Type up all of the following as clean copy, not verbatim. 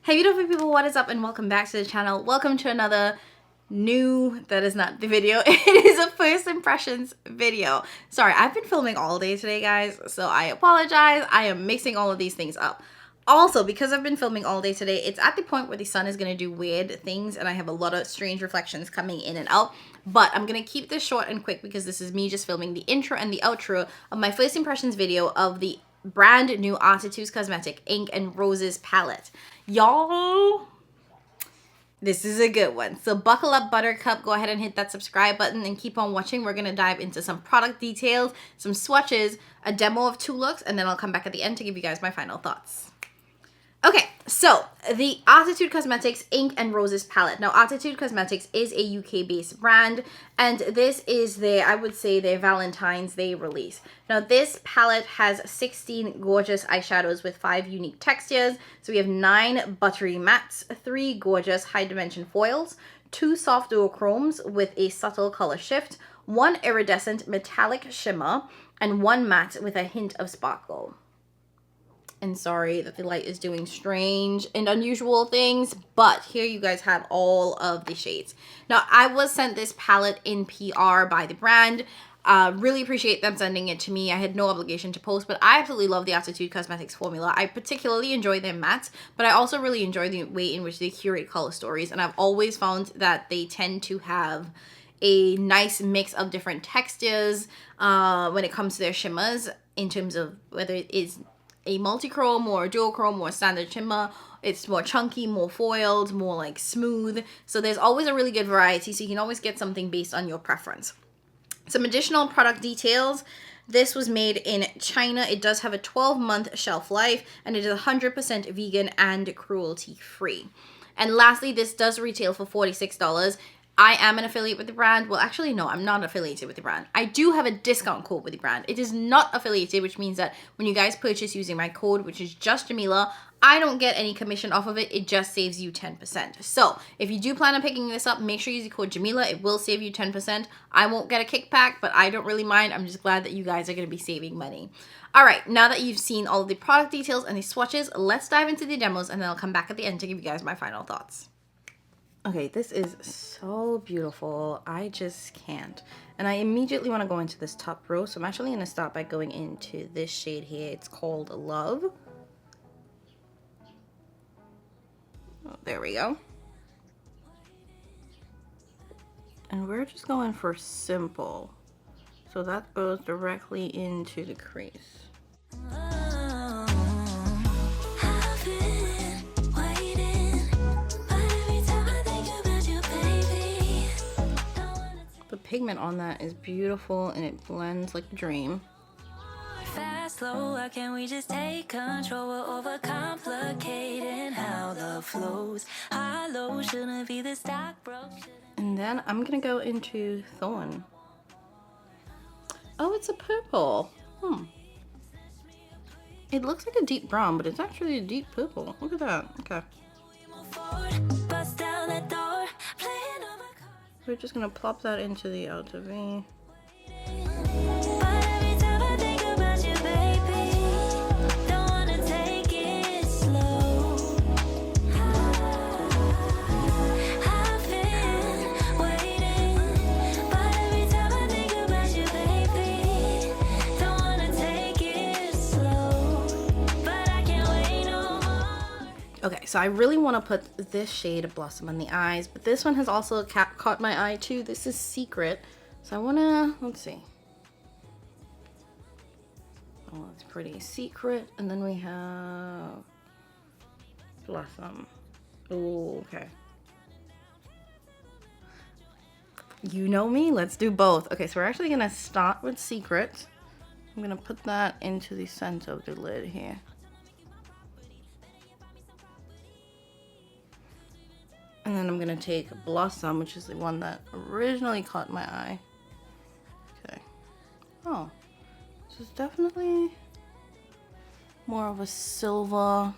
Hey beautiful people, what is up and welcome back to the channel. Welcome to another that is not the video. It is a first impressions video. Sorry, I've been filming all day today, guys, so I apologize. I am mixing all of these things up. Also, because I've been filming all day today, it's at the point where the sun is going to do weird things and I have a lot of strange reflections coming in and out. But I'm going to keep this short and quick because this is me just filming the intro and the outro of my first impressions video of the brand new Artitude Cosmetics Ink and Roses palette. Y'all, this is a good one. So buckle up, buttercup. Go ahead and hit that subscribe button and keep on watching. We're going to dive into some product details, some swatches, a demo of 2 looks, and then I'll come back at the end to give you guys my final thoughts. Okay, so the Artitude Cosmetics Ink and Roses palette. Now, Artitude Cosmetics is a UK-based brand, and this is their, I would say, their Valentine's Day release. Now, this palette has 16 gorgeous eyeshadows with 5 unique textures. So we have 9 buttery mattes, 3 gorgeous high-dimension foils, 2 soft duochromes with a subtle color shift, 1 iridescent metallic shimmer, and 1 matte with a hint of sparkle. And sorry that the light is doing strange and unusual things, but here you guys have all of the shades. Now, I was sent this palette in PR by the brand. Really appreciate them sending it to me. I had no obligation to post, but I absolutely love the Artitude Cosmetics formula. I particularly enjoy their mattes, but I also really enjoy the way in which they curate color stories, and I've always found that they tend to have a nice mix of different textures when it comes to their shimmers, in terms of whether it is a multi-chrome or a duochrome or a standard shimmer. It's more chunky, more foiled, more like smooth. So there's always a really good variety, so you can always get something based on your preference. Some additional product details. This was made in China. It does have a 12-month shelf life, and it is 100% vegan and cruelty-free. And lastly, this does retail for $46. I am an affiliate with the brand. Well, actually, no, I'm not affiliated with the brand. I do have a discount code with the brand. It is not affiliated, which means that when you guys purchase using my code, which is just Jamila, I don't get any commission off of it. It just saves you 10%. So if you do plan on picking this up, make sure you use the code Jamila. It will save you 10%. I won't get a kickback, but I don't really mind. I'm just glad that you guys are going to be saving money. All right, now that you've seen all of the product details and the swatches, let's dive into the demos, and then I'll come back at the end to give you guys my final thoughts. Okay, this is so beautiful. I just can't. And I immediately want to go into this top row. So I'm actually going to start by going into this shade here. It's called Love. Oh, there we go. And we're just going for simple. So that goes directly into the crease. The pigment on that is beautiful and it blends like a dream. Fast, slow, why can't we just take control? We're overcomplicating how love flows. High, low, shouldn't be the stock broke. And then I'm gonna go into Thorn. Oh, it's a purple. It looks like a deep brown, but it's actually a deep purple. Look at that. Okay. We're just gonna plop that into the outer V. Okay, so I really want to put this shade of Blossom on the eyes, but this one has also caught my eye too. This is Secret, so I want to, let's see. Oh, it's pretty. Secret, and then we have Blossom. Oh, okay. You know me, let's do both. Okay, so we're actually going to start with Secret. I'm going to put that into the center of the lid here. And then I'm going to take Blossom, which is the one that originally caught my eye. Okay. Oh, this is definitely more of a silver.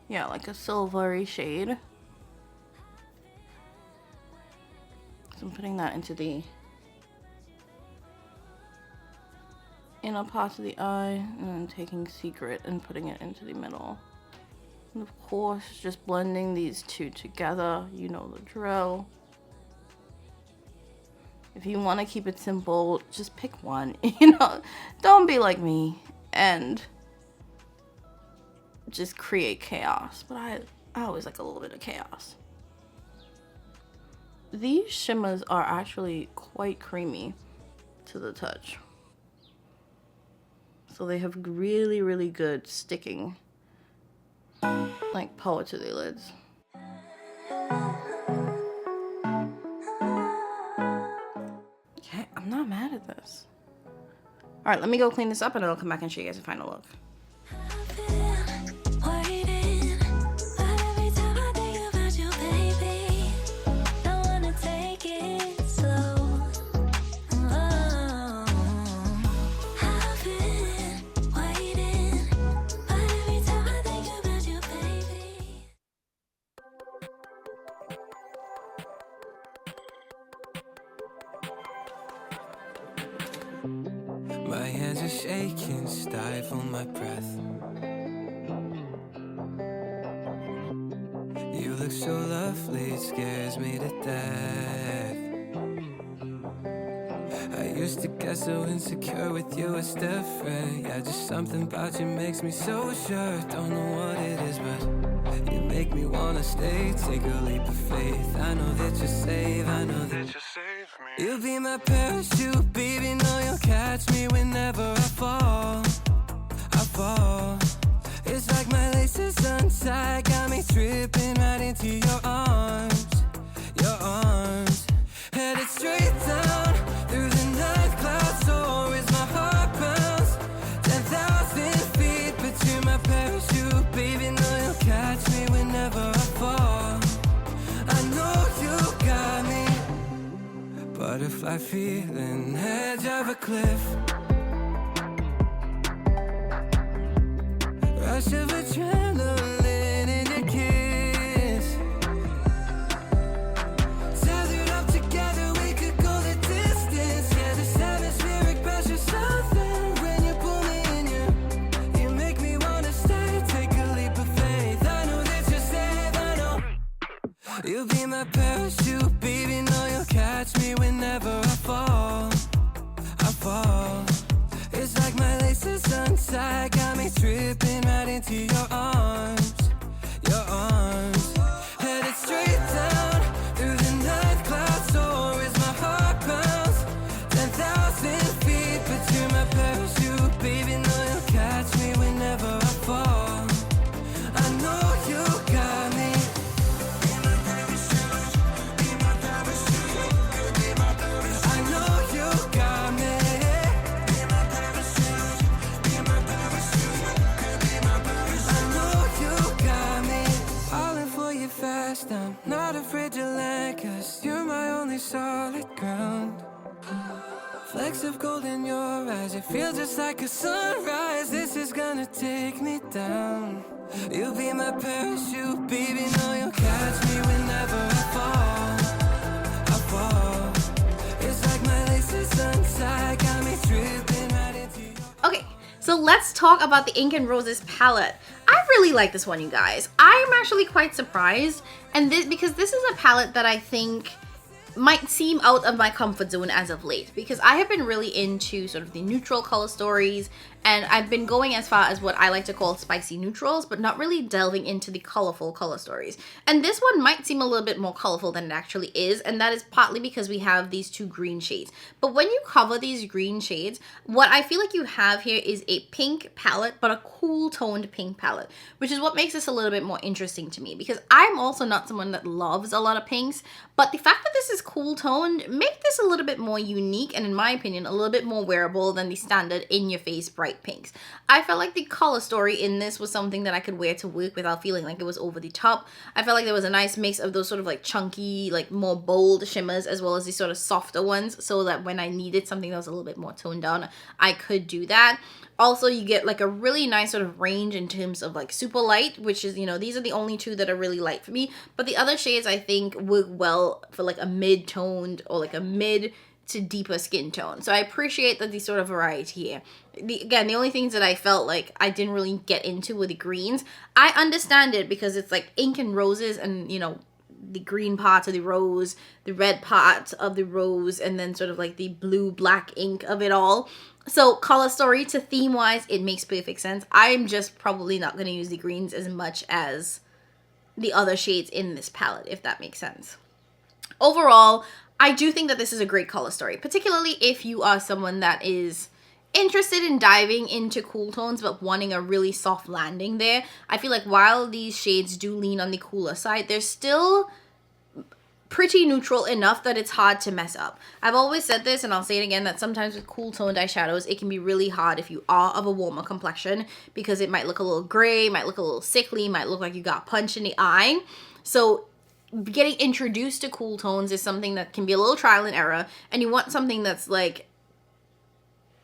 Yeah, like a silvery shade. So I'm putting that into the inner part of the eye and then taking Secret and putting it into the middle. And of course, just blending these two together, you know the drill. If you want to keep it simple, just pick one, you know, don't be like me and just create chaos. But I always like a little bit of chaos. These shimmers are actually quite creamy to the touch. So they have really, really good sticking, like, power to the lids. Okay, I'm not mad at this. All right, let me go clean this up and then I'll come back and show you guys a final look. My hands are shaking, stifle my breath. You look so lovely, it scares me to death. I used to get so insecure with you, it's different. Yeah, just something about you makes me so sure. Don't know what it is, but you make me wanna stay. Take a leap of faith. I know that you're safe, I know that you're safe. You'll be my parachute, baby, know you'll catch me whenever I fall. It's like my laces untied, got me tripping right into your arms. Headed straight down through the night clouds, so is my heart pounds. 10,000 feet, but you're my parachute, baby, know you'll catch me whenever I fall. I know you got me. Butterfly feeling, edge of a cliff. Rush of adrenaline in your kiss. Tethered up together, we could go the distance. Yeah, this atmospheric pressure, something when you pull me in. You make me wanna stay, take a leap of faith. I know that you're safe, I know. You'll be my parachute, baby, know you'll catch me whenever I fall. It's like my laces untied, got me tripping right into your arms. Headed straight down through the night clouds, so is my heart pounds. 10,000 feet, but you're my parachute, baby, know you'll catch me whenever I fall. I know you got me. I'm not afraid to land, 'cause you're my only solid ground. Flecks of gold in your eyes, it feels just like a sunrise. This is gonna take me down. You'll be my parachute, baby, know you'll catch me whenever I fall. It's like my laces untied, got me tripping right into your... Okay, so let's talk about the Ink and Roses palette. I really like this one, you guys. I'm actually quite surprised, and because this is a palette that I think might seem out of my comfort zone as of late, because I have been really into sort of the neutral color stories, and I've been going as far as what I like to call spicy neutrals, but not really delving into the colorful color stories. And this one might seem a little bit more colorful than it actually is, and that is partly because we have these two green shades. But when you cover these green shades, what I feel like you have here is a pink palette, but a cool toned pink palette, which is what makes this a little bit more interesting to me, because I'm also not someone that loves a lot of pinks, but the fact that this is cool toned make this a little bit more unique, and in my opinion a little bit more wearable than the standard in your face bright pinks. I felt like the color story in this was something that I could wear to work without feeling like it was over the top. I felt like there was a nice mix of those sort of like chunky, like more bold shimmers, as well as these sort of softer ones, so that when I needed something that was a little bit more toned down, I could do that. Also, you get like a really nice sort of range in terms of like super light, which is, you know, these are the only two that are really light for me, but the other shades I think work well for like a mid-toned or like a mid to deeper skin tone. So I appreciate that the sort of variety here. Again, the only things that I felt like I didn't really get into were the greens. I understand it because it's like ink and roses, and you know, the green part of the rose, the red part of the rose, and then sort of like the blue black ink of it all. So color story to theme wise, it makes perfect sense. I'm just probably not going to use the greens as much as the other shades in this palette, if that makes sense. Overall, I do think that this is a great color story, particularly if you are someone that is interested in diving into cool tones but wanting a really soft landing there. I feel like while these shades do lean on the cooler side, they're still pretty neutral enough that it's hard to mess up. I've always said this, and I'll say it again, that sometimes with cool toned eyeshadows, it can be really hard if you are of a warmer complexion, because it might look a little gray, might look a little sickly, might look like you got punched in the eye. So getting introduced to cool tones is something that can be a little trial and error, and you want something that's like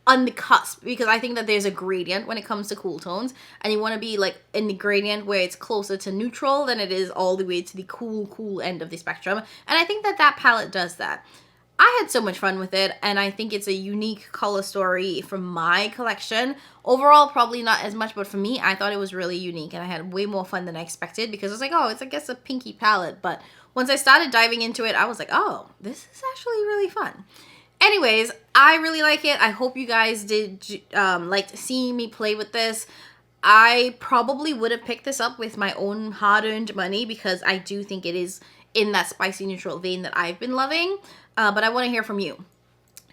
on the cusp, because I think that there's a gradient when it comes to cool tones, and you want to be like in the gradient where it's closer to neutral than it is all the way to the cool end of the spectrum. And I think that that palette does that. I had so much fun with it, and I think it's a unique color story from my collection. Overall, probably not as much, but for me, I thought it was really unique, and I had way more fun than I expected, because I was like, oh, it's I guess a pinky palette. But once I started diving into it, I was like, oh, this is actually really fun. Anyways, I really like it. I hope you guys did like to see me play with this. I probably would have picked this up with my own hard-earned money, because I do think it is in that spicy neutral vein that I've been loving. But I want to hear from you.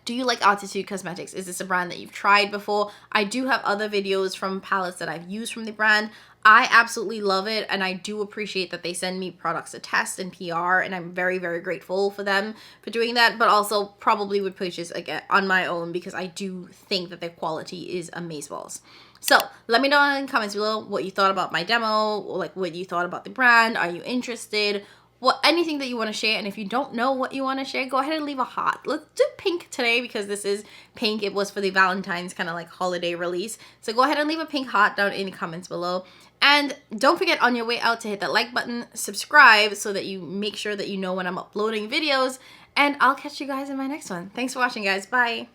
Do you like Artitude Cosmetics? Is this a brand that you've tried before? I do have other videos from palettes that I've used from the brand. I absolutely love it, and I do appreciate that they send me products to test and PR, and I'm very, very grateful for them for doing that, but also probably would purchase again on my own, because I do think that their quality is amazeballs. So let me know in the comments below what you thought about my demo, or like what you thought about the brand. Are you interested? Anything that you want to share, and if you don't know what you want to share, go ahead and leave a heart. Let's do pink today, because this is pink. It was for the Valentine's kind of like holiday release. So go ahead and leave a pink heart down in the comments below. And don't forget on your way out to hit that like button, subscribe, so that you make sure that you know when I'm uploading videos. And I'll catch you guys in my next one. Thanks for watching, guys. Bye.